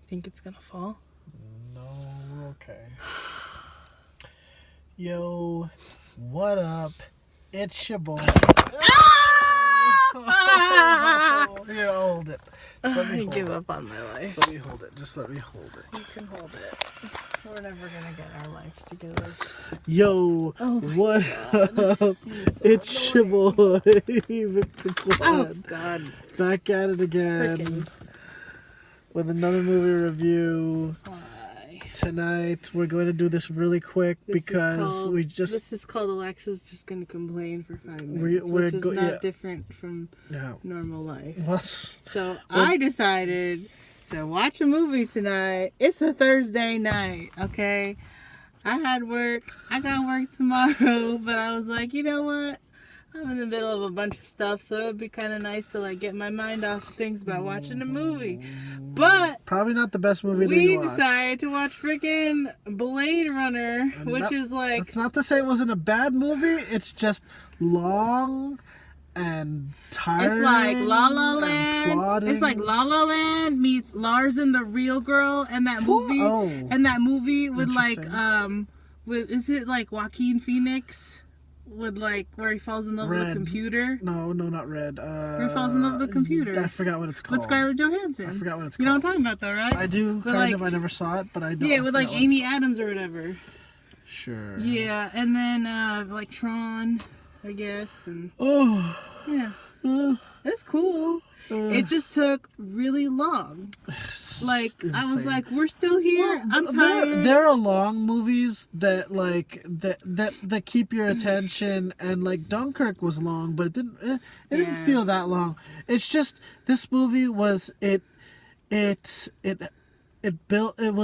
Think it's gonna fall? No, okay. Yo, what up? It's your boy. Here, hold it. Just let me I hold give it. up on my life. Just let me hold it. Just let me hold it. You can hold it. We're never gonna get our lives together. Yo, Oh my what God. up? You're so It's your annoying. boy, Victor Quad. Oh God. Back at it again Frickin'. with another movie review. Why? Tonight we're going to do this really quick because This is called Alexa's just gonna complain for 5 minutes, which is not different from normal life. What? So I decided to watch a movie tonight. It's a Thursday night, okay? I had work. I got work tomorrow, but I was like, you know what? I'm in the middle of a bunch of stuff, so it would be kind of nice to like get my mind off of things by watching a movie. But probably not the best movie we decided to watch freaking Blade Runner, which is like... That's not to say it wasn't a bad movie. It's just long and tiring. It's like La La Land. It's like La La Land meets Lars and the Real Girl, and that movie, with like is it like Joaquin Phoenix? With like where he falls in love with a computer. No, not Red. Where he falls in love with a computer. I forgot what it's called. With Scarlett Johansson. I forgot what it's called. You know what I'm talking about, though, right? I do, kind of. I never saw it, but I know. Yeah, with like Amy Adams or whatever. Sure. Yeah, and then like Tron, I guess, and yeah, that's cool. It just took really long. Like I was like, we're still here. Well, I'm tired. There are long movies that like that keep your attention, and like Dunkirk was long, but it didn't feel that long. It's just this movie was it was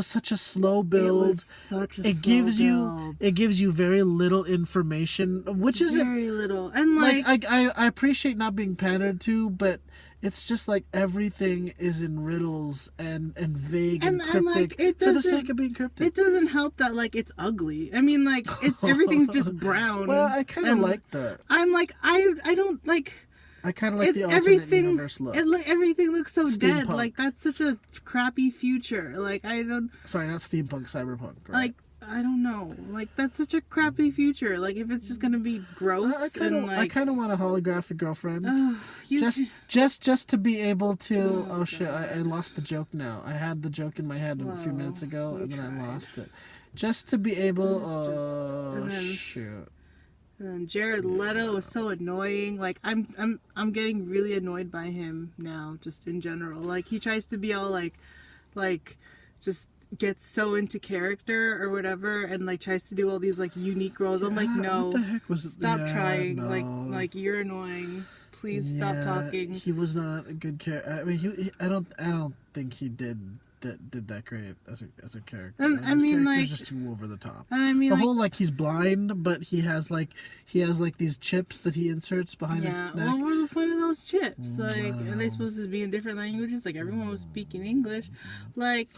such a slow build. It was such a it gives you very little information, which is very little. And like I appreciate not being pandered to, but it's just like everything is in riddles and vague and cryptic like, for the sake of being cryptic. It doesn't help that like it's ugly. I mean, like it's everything's just brown. Well, I kind of like that. I'm like I don't like. I kind of like the alternate universe look. Everything looks so dead. Steampunk. Like that's such a crappy future. Like I don't. Sorry, not steampunk, cyberpunk. Right? Like I don't know. Like that's such a crappy future. Like if it's just gonna be gross I kind of want a holographic girlfriend. Just to be able to. Oh shit! I lost the joke now. I had the joke in my head a few minutes ago, and then I lost it. Just to be able. Shoot. And Jared Leto is so annoying. Like I'm getting really annoyed by him now, just in general. Like he tries to be all like just gets so into character or whatever, and like tries to do all these like unique roles. I'm like, no, what the heck was it? Stop trying. No. Like you're annoying. Please stop talking. He was not a good character. I mean, I don't think he did that great as a character. And I mean, like, just too over the top. And I mean, the whole like he's blind, but he has like these chips that he inserts behind his neck. Well, what was the point of those chips? Like, are they supposed to be in different languages? Like everyone was speaking English. Like,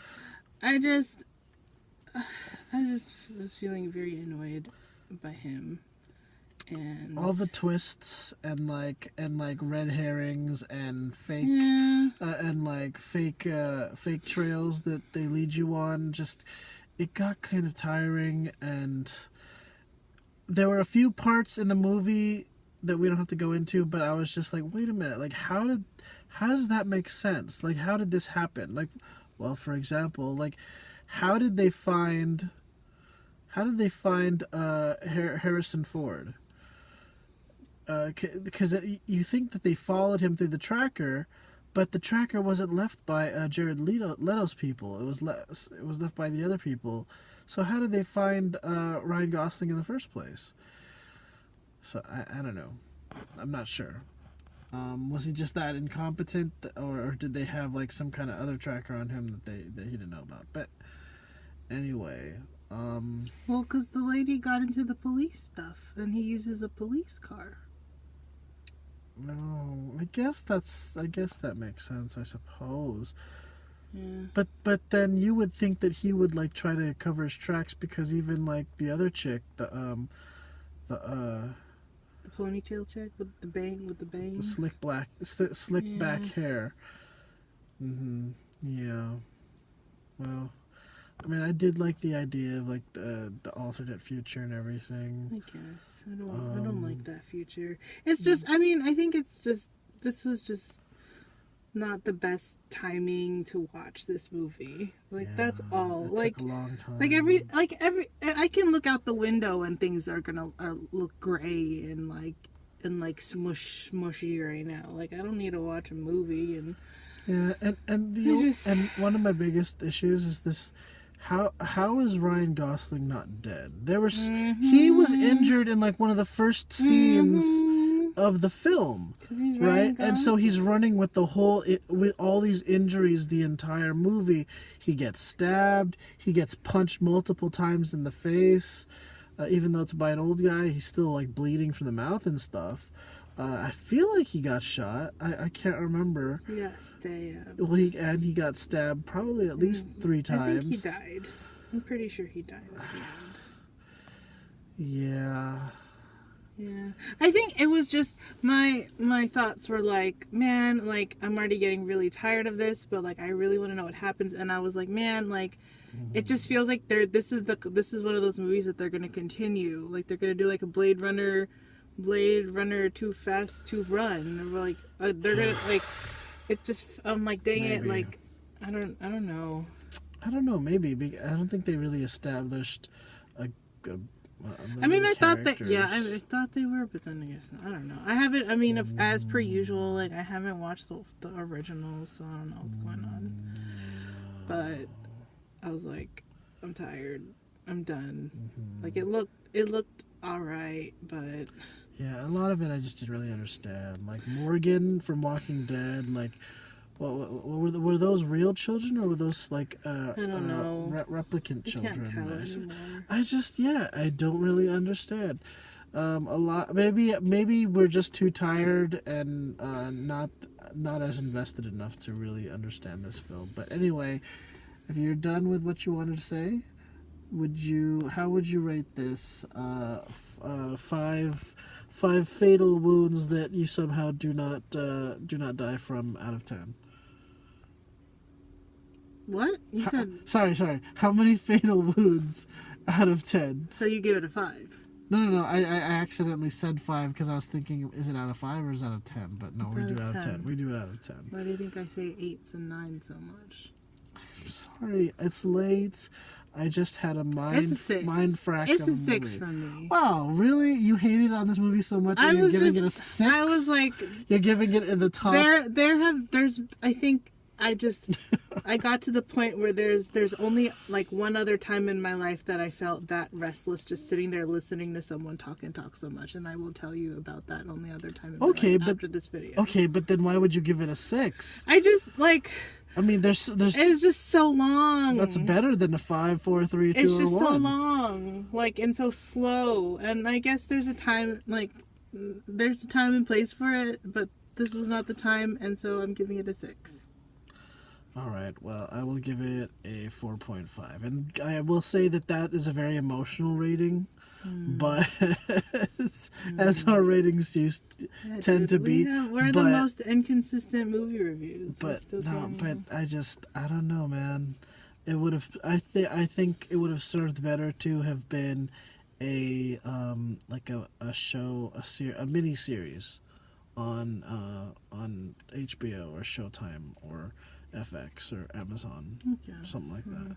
I just was feeling very annoyed by him. And all the twists and like red herrings and fake fake trails that they lead you on, just it got kind of tiring. And there were a few parts in the movie that we don't have to go into, but I was just like, wait a minute, like how does that make sense? Like how did this happen? Like, well, for example, like how did they find Harrison Ford? Because you think that they followed him through the tracker, but the tracker wasn't left by Jared Leto's people. It was left by the other people. So how did they find Ryan Gosling in the first place? So I don't know. I'm not sure. Was he just that incompetent, or did they have like some kind of other tracker on him that he didn't know about? But anyway. Well, because the lady got into the police stuff, and he uses a police car. No, I guess that makes sense, I suppose. Yeah. But then you would think that he would like try to cover his tracks, because even like the other chick, the ponytail chick with the bangs, slick back hair. Yeah. I mean, I did like the idea of like the alternate future and everything. I guess I don't like that future. It's just, I mean, I think it's just, this was just not the best timing to watch this movie. Like, that's all. It Like, took a long time. every I can look out the window and things are gonna look gray and smushy right now. Like, I don't need to watch a movie. And and one of my biggest issues is this. How is Ryan Gosling not dead? He was injured in like one of the first scenes of the film, right? And so he's running with with all these injuries the entire movie. He gets stabbed. He gets punched multiple times in the face. Even though it's by an old guy, he's still like bleeding from the mouth and stuff. I feel like he got shot. I can't remember. He got stabbed. Well, he got stabbed probably at least 3 times. I think he died. I'm pretty sure he died at the end. Yeah. Yeah. I think it was just my thoughts were like, man, like, I'm already getting really tired of this, but like I really want to know what happens. And I was like, man, like, it just feels like this is one of those movies that they're gonna continue. Like, they're gonna do like a Blade Runner Too Fast to Run. Or like they're gonna like, it just, I'm like, dang it, like, I don't know. I don't know. Maybe I don't think they really established I mean, I thought that, yeah, I thought they were, but then I guess not. I don't know. I haven't, I mean, as per usual, like, I haven't watched the original, so I don't know what's going on. But I was like, I'm tired. I'm done. Like, it looked alright, but yeah, a lot of it I just didn't really understand. Like Morgan from Walking Dead, like, were those real children or were those like I don't know, replicant children? Can't tell anymore. I don't really understand. A lot. Maybe we're just too tired and not as invested enough to really understand this film. But anyway, if you're done with what you wanted to say, how would you rate this? Five fatal wounds that you somehow do not die from out of 10. What? You said... Sorry. How many fatal wounds out of 10? So you give it a 5? No. I accidentally said 5 because I was thinking, is it out of 5 or is it out of 10? But no, we do it out of 10. We do it out of 10. Why do you think I say 8s and 9s so much? I'm sorry, it's late. I just had a mind frack. It's a 6 from me. Wow, really? You hated on this movie so much and you're giving it a 6? I was like... You're giving it in the top... There's I think... I got to the point where there's only like one other time in my life that I felt that restless just sitting there listening to someone talk so much, and I will tell you about that only other time in my life after this video. Okay, but then why would you give it a 6? I just like... I mean, there's. It was just so long. That's better than a 5, 4, 3, 2, it's or 1. It's just so long, like, and so slow. And I guess there's a time and place for it, but this was not the time, and so I'm giving it a 6. All right. Well, I will give it a 4.5, and I will say that is a very emotional rating. But as our ratings tend to be, we're the most inconsistent movie reviews. But I don't know, man. It would have. I think it would have served better to have been a mini series on HBO or Showtime or FX or Amazon, something like that.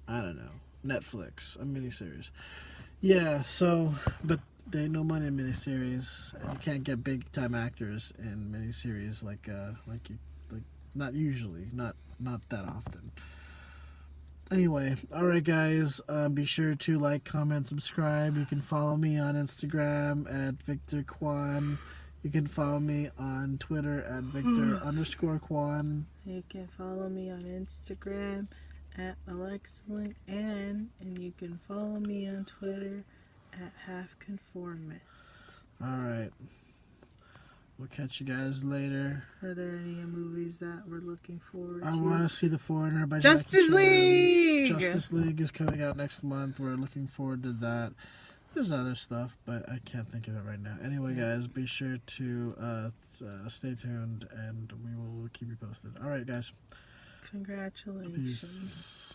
I don't know. Netflix, a miniseries. Yeah, so, but there ain't no money in miniseries, and you can't get big time actors in miniseries like not usually, not that often. Anyway, all right, guys, be sure to like, comment, subscribe. You can follow me on Instagram at Victor Kwan. You can follow me on Twitter at Victor_Kwan. You can follow me on Instagram at AlexaLinkN, and you can follow me on Twitter at HalfConformist. Alright. We'll catch you guys later. Are there any movies that we're looking forward to? I want to see The Foreigner by Justice League! Justice League is coming out next month. We're looking forward to that. There's other stuff, but I can't think of it right now. Anyway, guys, be sure to stay tuned, and we will keep you posted. All right, guys. Congratulations. Peace.